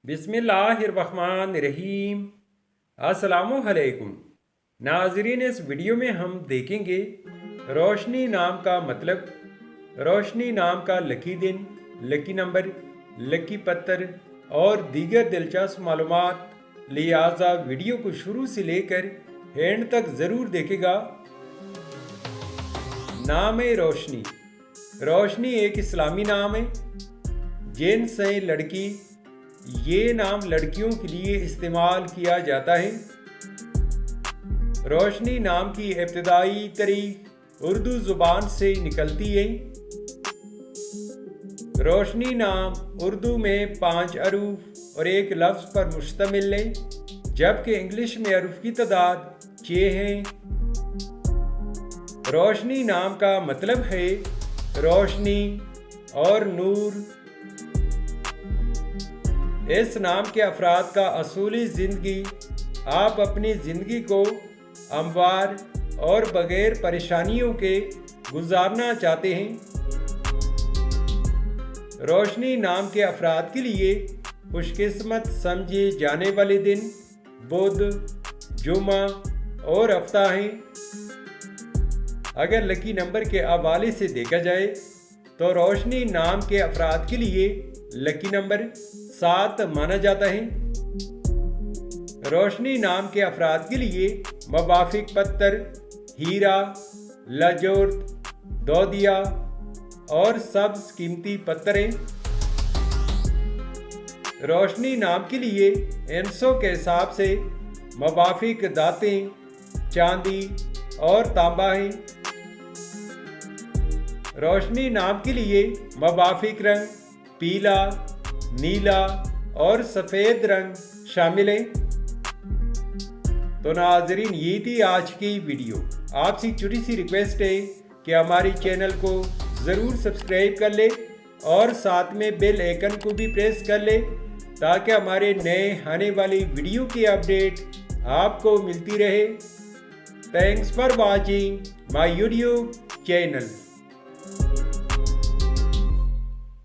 बिस्मिल्लाहिर्रहमानिर्रहीम। अस्सलामुअलैकुम नाजरीन, इस वीडियो में हम देखेंगे रोशनी नाम का मतलब, रोशनी नाम का लकी दिन, लकी नंबर, लकी पत्थर और दीगर दिलचस्प मालूमात। लिहाजा वीडियो को शुरू से लेकर एंड तक ज़रूर देखेगा। नाम है रोशनी। रोशनी एक इस्लामी नाम है। जिन्स है लड़की। ये नाम लड़कियों के लिए इस्तेमाल किया जाता है। रोशनी नाम की इब्तिदाई तारीख उर्दू ज़ुबान से निकलती है। रोशनी नाम उर्दू में 5 अरूफ और एक लफ्ज़ पर मुश्तमिल है, जबकि इंग्लिश में अरूफ की तादाद 6 है। रोशनी नाम का मतलब है रोशनी और नूर। इस नाम के अफराद का असूली ज़िंदगी, आप अपनी ज़िंदगी को हमवार और बग़ैर परेशानियों के गुजारना चाहते हैं। रोशनी नाम के अफराद के लिए खुशकिस्मत समझे जाने वाले दिन बुध, जुमा और हफ्ता हैं। अगर लकी नंबर के हवाले से देखा जाए तो रोशनी नाम के अफराद के लिए लकी नंबर 7 माना जाता है। रोशनी नाम के अफराद के लिए मुवाफिक पत्थर हीरा, लाजोर्द, दोदिया और सब्ज कीमती पत्थर हैं। रोशनी नाम के लिए इंसों के हिसाब से मुवाफिक दातें चांदी और तांबा हैं। रोशनी नाम के लिए मुवाफिक रंग पीला, नीला और सफ़ेद रंग शामिल हैं। तो नाजरीन, ये थी आज की वीडियो। आपसे छोटी सी रिक्वेस्ट है कि हमारे चैनल को ज़रूर सब्सक्राइब कर ले और साथ में बेल आइकन को भी प्रेस कर ले, ताकि हमारे नए आने वाली वीडियो की अपडेट आपको मिलती रहे। Thanks for watching my YouTube channel.